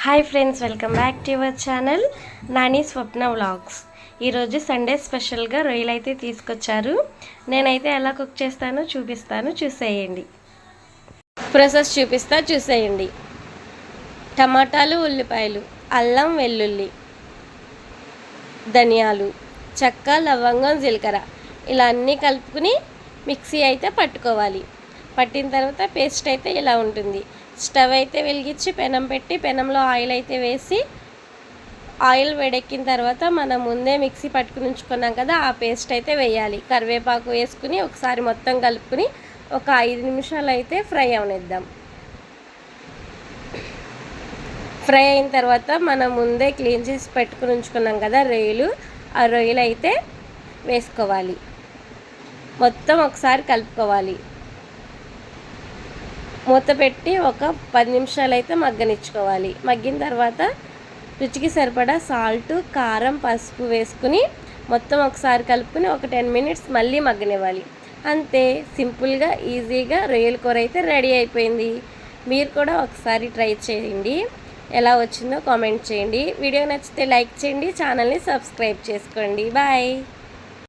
Hi friends, welcome back to your channel Nani Swapna vlogs. ఈరోజు Sunday స్పెషల్గా రొయ్యలు అయితే తీసుకొచ్చారు. నేనైతే ఎలా కుక్ చేస్తానో చూపిస్తాను, చూసేయండి. ప్రాసెస్ చూసేయండి. టమాటాలు, ఉల్లిపాయలు, అల్లం వెల్లుల్లి, ధనియాలు, చెక్క, లవంగం, జీలకర్ర ఇలా అన్నీ కలుపుకుని మిక్సీ అయితే పట్టుకోవాలి. పట్టిన తర్వాత పేస్ట్ అయితే ఇలా ఉంటుంది. స్టవ్ అయితే వెలిగించి పెనం పెట్టి పెనంలో ఆయిల్ అయితే వేసి, ఆయిల్ వేడెక్కిన తర్వాత మనం ముందే మిక్సీ పట్టుకుని ఉంచుకున్నాం కదా, ఆ పేస్ట్ అయితే వేయాలి. కరివేపాకు వేసుకుని ఒకసారి మొత్తం కలుపుకుని ఒక 5 నిమిషాలు అయితే ఫ్రై అవనిద్దాం. ఫ్రై అయిన తర్వాత మనం ముందే క్లీన్ చేసి పెట్టుకుని ఉంచుకున్నాం కదా రొయ్యలు, ఆ రొయ్యలు అయితే వేసుకోవాలి. మొత్తం ఒకసారి కలుపుకోవాలి. మూత పెట్టి ఒక 10 నిమిషాలు అయితే మగ్గనిచ్చుకోవాలి. మగ్గిన తర్వాత రుచికి సరిపడా సాల్ట్, కారం, పసుపు వేసుకుని మొత్తం ఒకసారి కలుపుకుని ఒక 10 మినిట్స్ మళ్ళీ మగ్గనివ్వాలి. అంతే, సింపుల్గా ఈజీగా రొయ్యల కూర అయితే రెడీ అయిపోయింది. మీరు కూడా ఒకసారి ట్రై చేయండి. ఎలా వచ్చిందో కామెంట్ చేయండి. వీడియో నచ్చితే లైక్ చేయండి, ఛానల్ని సబ్స్క్రైబ్ చేసుకోండి. బాయ్.